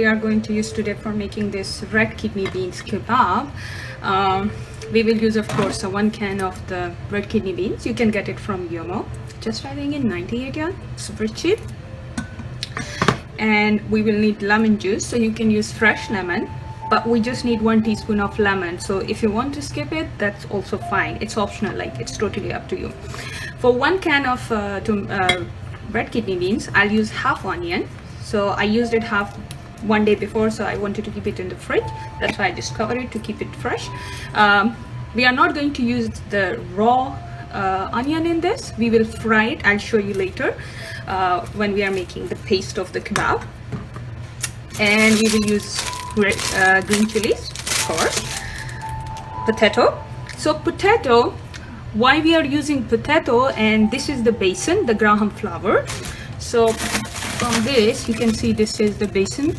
we are going to use today for making this red kidney beans kebab. We will use, of course, 1 can of the red kidney beans. You can get it from Yomo, just I think in 98 yen, super cheap. And we will need lemon juice, so you can use fresh lemon, but we just need 1 teaspoon of lemon. So if you want to skip it, that's also fine. It's optional, like it's totally up to you. For 1 can of red kidney beans, I'll use half onion. So I used it half 1 day before, so I wanted to keep it in the fridge. That's why I just covered it to keep it fresh. We are not going to use the raw onion in this. We will fry it. I'll show you later when we are making the paste of the kebab. And we will use green chilies, of course. Potato. So potato, why we are using potato, and this is the basin, the graham flour. So from this you can see this is the basin.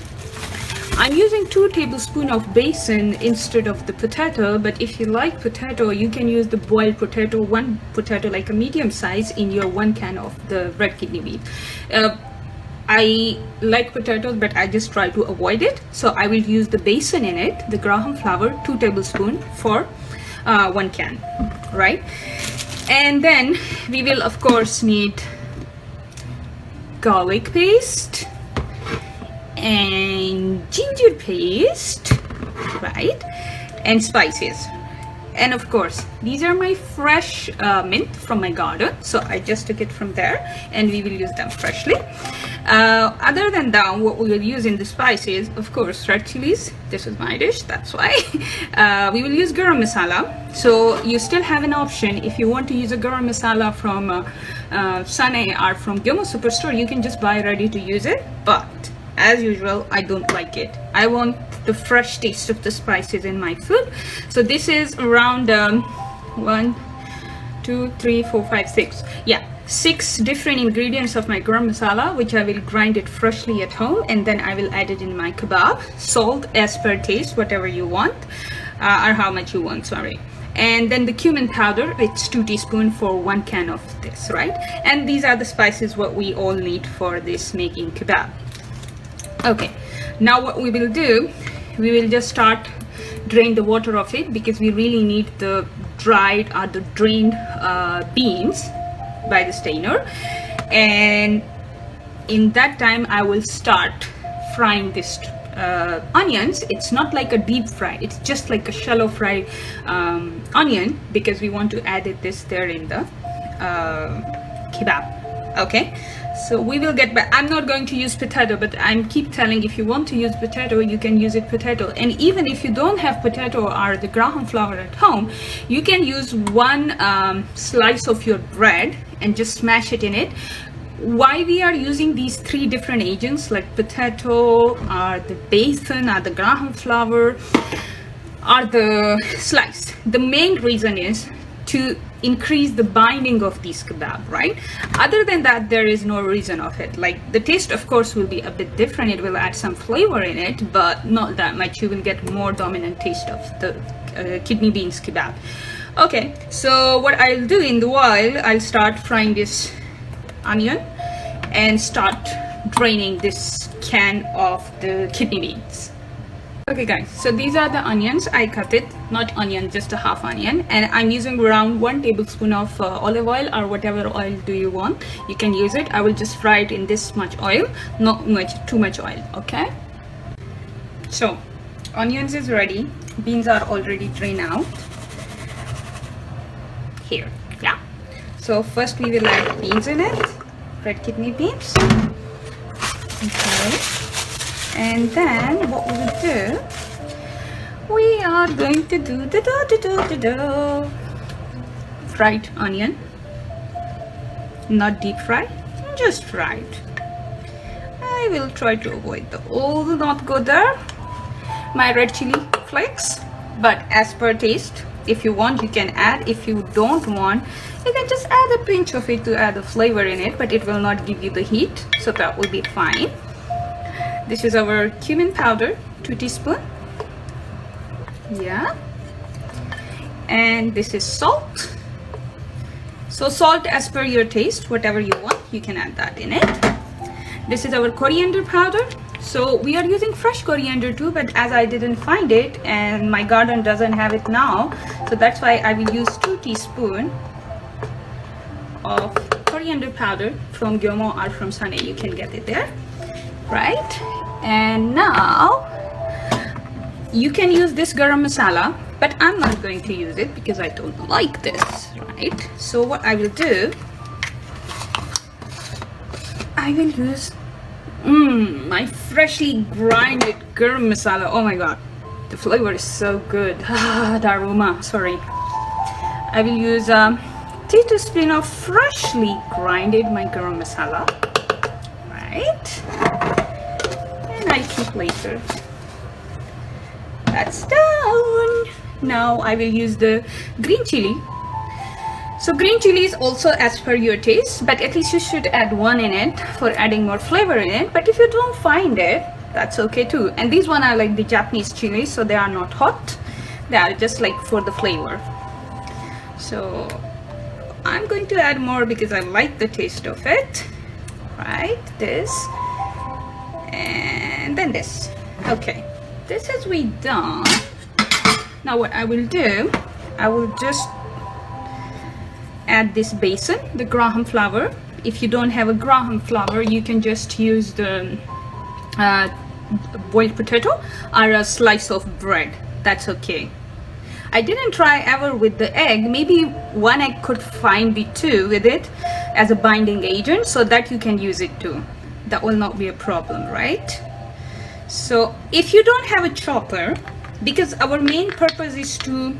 I'm using 2 tablespoons of basin instead of the potato, but if you like potato, you can use the boiled potato, 1 potato like a medium size in your 1 can of the red kidney bean. I like potatoes, but I just try to avoid it, so I will use the basin in it, the graham flour, 2 tablespoons for 1 can, right? And then we will of course need garlic paste and ginger paste, right? And spices. And of course, these are my fresh mint from my garden, so I just took it from there, and we will use them freshly. Other than that, what we will use in the spices, of course, red chilies. This is my dish, that's why. We will use garam masala. So you still have an option. If you want to use a garam masala from Sane or from Yomo Superstore, you can just buy ready to use it. But as usual, I don't like it. I want the fresh taste of the spices in my food. So this is around 1, 2, 3, 4, 5, 6. Yeah, 6 different ingredients of my garam masala, which I will grind it freshly at home, and then I will add it in my kebab. Salt as per taste, whatever you want, or how much you want, sorry. And then the cumin powder, it's 2 teaspoons for 1 can of this, right? And these are the spices what we all need for this making kebab. Okay, now what we will do, we will just start drain the water of it, because we really need the dried or the drained beans by the strainer. And in that time I will start frying this onions. It's not like a deep fry, it's just like a shallow fry onion, because we want to add this there in the kebab. Okay, so we will get back. I'm not going to use potato, but I'm keep telling, if you want to use potato, you can use it potato. And even if you don't have potato or the graham flour at home, you can use 1 slice of your bread and just smash it in it. Why we are using these 3 different agents like potato or the basin or the graham flour or the slice, the main reason is to increase the binding of these kebab, right? Other than that, there is no reason of it. Like the taste of course will be a bit different, it will add some flavor in it, but not that much. You will get more dominant taste of the kidney beans kebab. Okay, so what I'll do in the while, I'll start frying this onion and start draining this can of the kidney beans. Okay guys, so these are the onions. I cut it, not onion, just a half onion, and I'm using around 1 tablespoon of olive oil, or whatever oil do you want, you can use it. I will just fry it in this much oil, not too much oil. Okay, so onions is ready, beans are already drained out here. Yeah, so first we will add beans in it, red kidney beans. Okay, and then what we will do, we are going to do the fried onion, not deep fry, just fried. I will try to avoid the oil, not go there, my red chili flakes, but as per taste. If you want, you can add. If you don't want, you can just add a pinch of it to add the flavor in it, but it will not give you the heat, so that will be fine. This is our cumin powder, 2 teaspoons. Yeah, and this is salt. So salt as per your taste, whatever you want, you can add that in it. This is our coriander powder, So we are using fresh coriander too, but as I didn't find it and my garden doesn't have it now, so that's why I will use 2 teaspoons of coriander powder from Gyomo or from Sane. You can get it there, right? And now you can use this garam masala, but I'm not going to use it because I don't like this, right? So what I will do, I will use my freshly grinded garam masala. Oh my god, the flavor is so good. The aroma, sorry. I will use 3 teaspoons of freshly grinded my garam masala, right? And I'll keep later. That's done. Now I will use the green chili. So green chili is also as per your taste, but at least you should add 1 in it for adding more flavor in it. But if you don't find it, that's okay too. And these one are like the Japanese chilies, so they are not hot. They are just like for the flavor. So I'm going to add more because I like the taste of it, right? This and then this. Okay, this is we done. Now what I will do, I will just add this basin, the graham flour. If you don't have a graham flour, you can just use the boiled potato or a slice of bread. That's okay. I didn't try ever with the egg. Maybe 1 egg could fine be 2 with it as a binding agent, so that you can use it too. That will not be a problem, right? So if you don't have a chopper, because our main purpose is to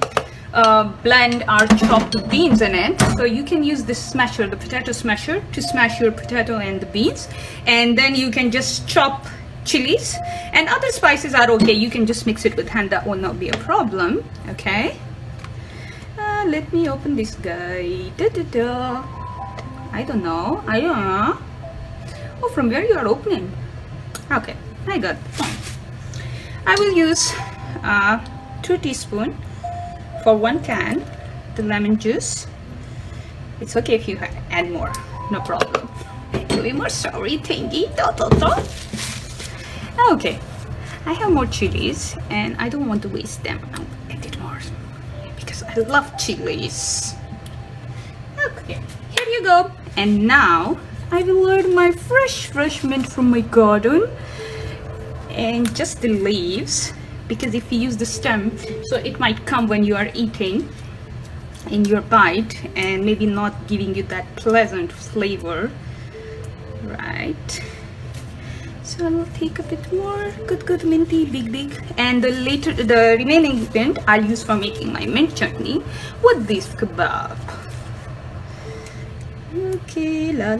blend or chop the beans in it, so you can use this smasher, the potato smasher, to smash your potato and the beans, and then you can just chop chilies and other spices are okay. You can just mix it with hand. That will not be a problem. Okay, let me open this guy. I don't know. Oh, from where you are opening? Okay, I got fine. I will use 2 teaspoons for 1 can the lemon juice. It's okay if you add more, no problem. Actually more sorry thingy. Okay, I have more chilies and I don't want to waste them. I'll add it more because I love chilies. Okay, here you go. And now I will add my fresh mint from my garden and just the leaves, because if you use the stem, so it might come when you are eating in your bite and maybe not giving you that pleasant flavor, right? So I will take a bit more, good minty, big, and the remaining mint I'll use for making my mint chutney with this kebab. Okay, la.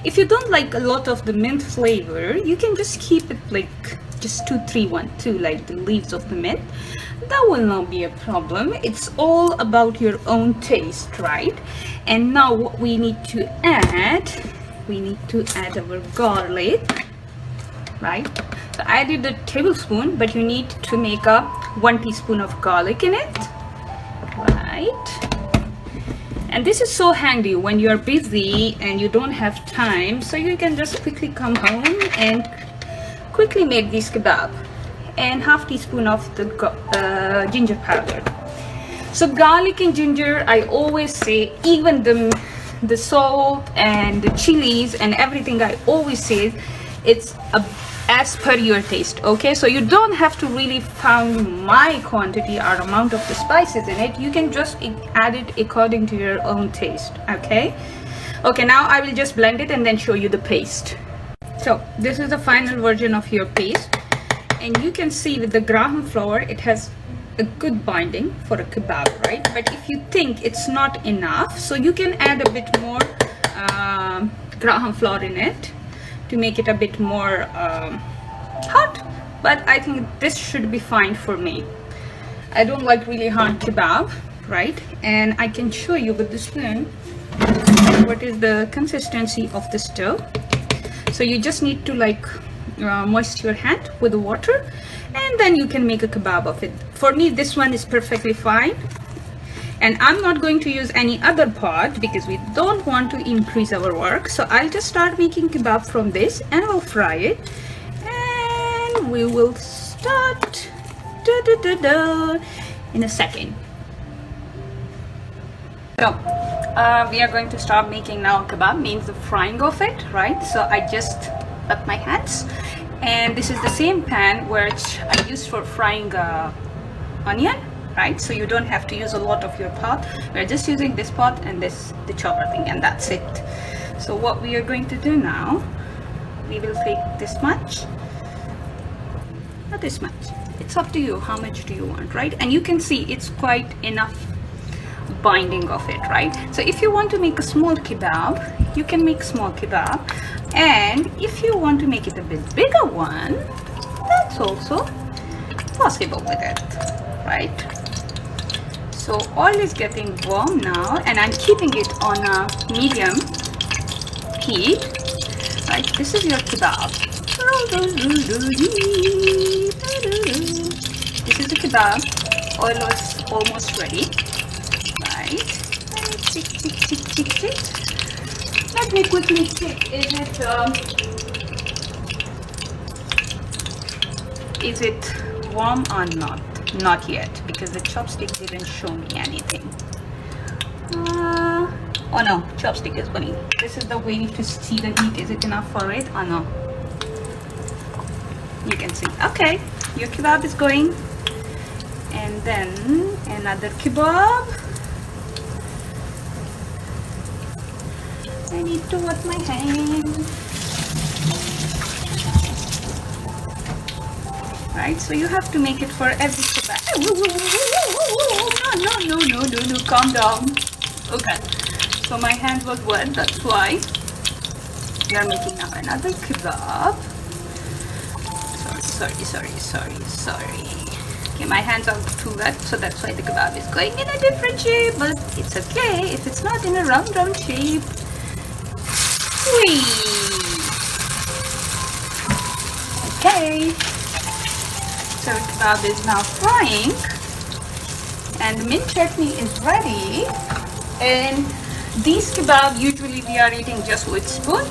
If you don't like a lot of the mint flavor, you can just keep it like just 2, 3, 1, 2, like the leaves of the mint. That will not be a problem. It's all about your own taste, right? And now what we need to add, our garlic, right? So I did a tablespoon, but you need to make up 1 teaspoon of garlic in it, right? And this is so handy when you're busy and you don't have time, so you can just quickly come home and quickly make this kebab. And half teaspoon of the ginger powder. So garlic and ginger, I always say, even the salt and the chilies and everything, I always say it's as per your taste. Okay, so you don't have to really find my quantity or amount of the spices in it. You can just add it according to your own taste. Okay, now I will just blend it and then show you the paste. So this is the final version of your paste, and you can see with the graham flour it has a good binding for a kebab, right? But if you think it's not enough, so you can add a bit more graham flour in it to make it a bit more hot, but I think this should be fine for me. I don't like really hard kebab, right? And I can show you with the spoon what is the consistency of the dough. So you just need to like moist your hand with the water, and then you can make a kebab of it. For me, this one is perfectly fine. And I'm not going to use any other pot because we don't want to increase our work. So I'll just start making kebab from this, and I'll fry it. And we will start in a second. So we are going to start making now kebab, means the frying of it, right? So I just wet my hands, and this is the same pan which I used for frying onion, right? So you don't have to use a lot of your pot. We're just using this pot and this, the chopper thing, and that's it. So what we are going to do now, we will take this much, not this much. It's up to you, how much do you want, right? And you can see it's quite enough binding of it, right? So if you want to make a small kebab, you can make small kebab, and if you want to make it a bit bigger one, that's also possible with it, right? So oil is getting warm now, and I'm keeping it on a medium heat, right? This is your kebab. This is the kebab. Oil is almost ready. Let me quickly check. Is it warm or not? Not yet, because the chopstick didn't show me anything. Oh no, chopstick is burning. This is the way to see the heat. Is it enough for it or no? You can see. Okay, your kebab is going, and then another kebab. I need to wet my hand. Right, so you have to make it for every kebab. No, calm down. Okay, so my hand was wet, that's why we are making now another kebab. Sorry. Okay, my hands are too wet, so that's why the kebab is going in a different shape, but it's okay if it's not in a round shape. Whee! Okay, so kebab is now frying, and the mint chutney is ready. And these kebab usually we are eating just with spoon.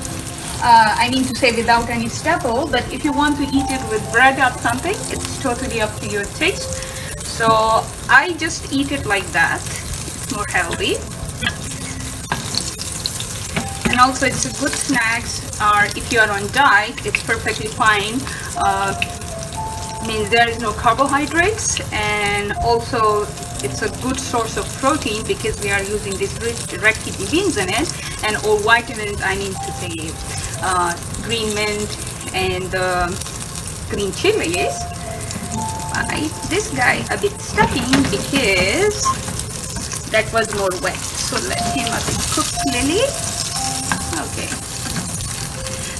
I mean to say without any staple, but if you want to eat it with bread or something, it's totally up to your taste. So I just eat it like that. It's more healthy. And also it's a good snacks, or if you are on diet, it's perfectly fine. Means there is no carbohydrates, and also it's a good source of protein because we are using these red kidney beans in it, and all vitamins, I mean to say green mint and green chilies. Right. This guy a bit stuffy because that was more wet, so let him a bit cook clearly. Okay,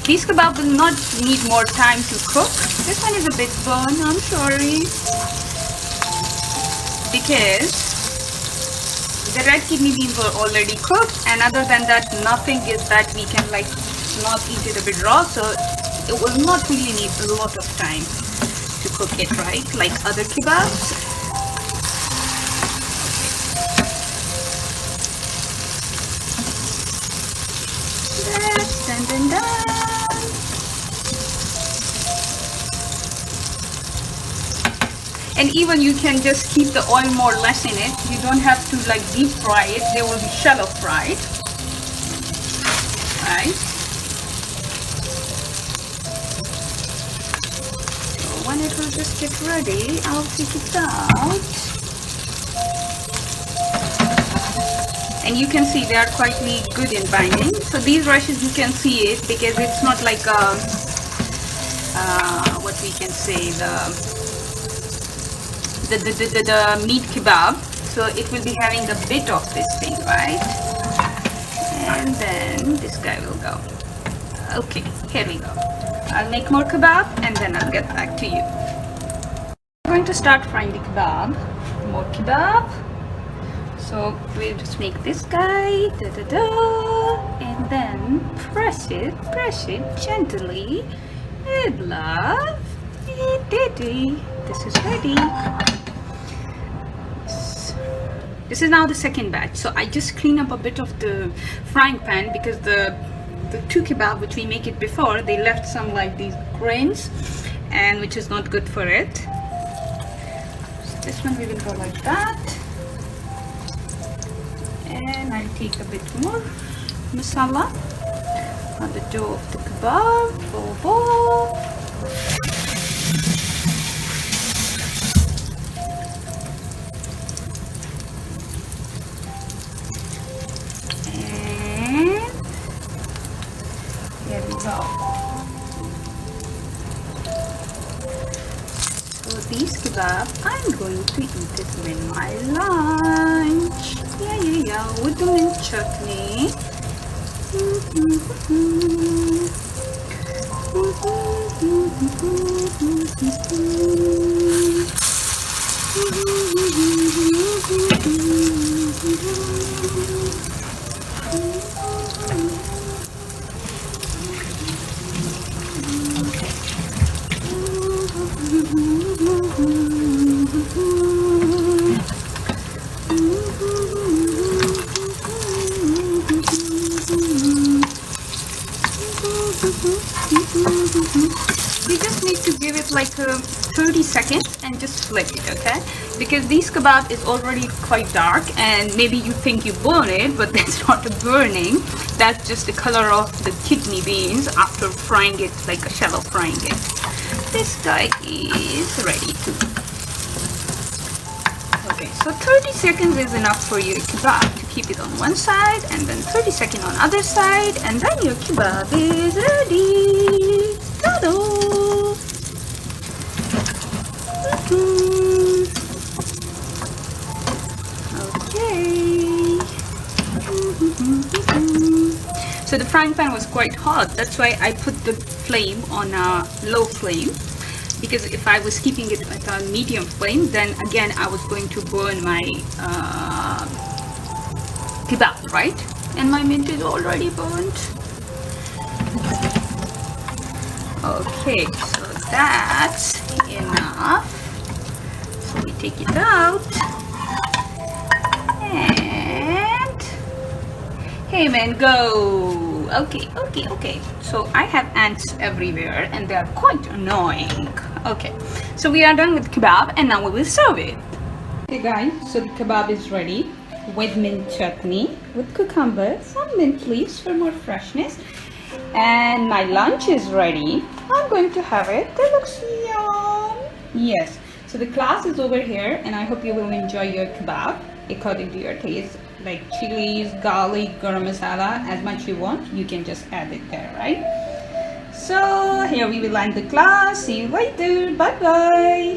these kebab will not need more time to cook. This one is a bit burnt, I'm sorry, because the red kidney beans were already cooked, and other than that, nothing is that we can like not eat it a bit raw, so it will not really need a lot of time to cook it, right, like other kebabs. Dun. And even you can just keep the oil more or less in it. You don't have to like deep fry it. They will be shallow fried, right? So when it will just get ready, I'll take it out. And you can see they are quite good in binding. So these rushes, you can see it because it's not like what we can say, the meat kebab. So it will be having a bit of this thing, right? And then this guy will go. Okay, here we go. I'll make more kebab and then I'll get back to you. I'm going to start frying the kebab. More kebab. So we'll just make this guy, and then press it gently with love. This is ready. This is now the second batch. So I just clean up a bit of the frying pan because the two kebab which we make it before, they left some like these grains, and which is not good for it. So this one we will go like that, and I'll take a bit more masala on the dough of the kebab. There we go. So these kebab, I'm going to eat it with my lunch. Yeah, with the mint chutney. We just need to give it like 30 seconds and just flip it, okay? Because this kebab is already quite dark, and maybe you think you burn it, but that's not a burning. That's just the color of the kidney beans after frying it, like a shallow frying it. This guy is ready to. Okay, so 30 seconds is enough for your kebab to keep it on one side, and then 30 seconds on other side, and then your kebab is ready. Ta-da! Okay. So the frying pan was quite hot. That's why I put the flame on a low flame. Because if I was keeping it at a medium flame, then again I was going to burn my kebab, right? And my mint is already burnt. Okay, so that's enough. So we take it out. And hey man, go. Okay. So I have ants everywhere and they are quite annoying. Okay, so we are done with kebab and now we will serve it. Hey guys, so the kebab is ready with mint chutney, with cucumber, some mint leaves for more freshness. And my lunch is ready. I'm going to have it. That looks yum. Yes, so the class is over here and I hope you will enjoy your kebab according to your taste. Like chilies, garlic, garam masala, as much you want, you can just add it there, right? So here we will end the class. See you later. Bye bye.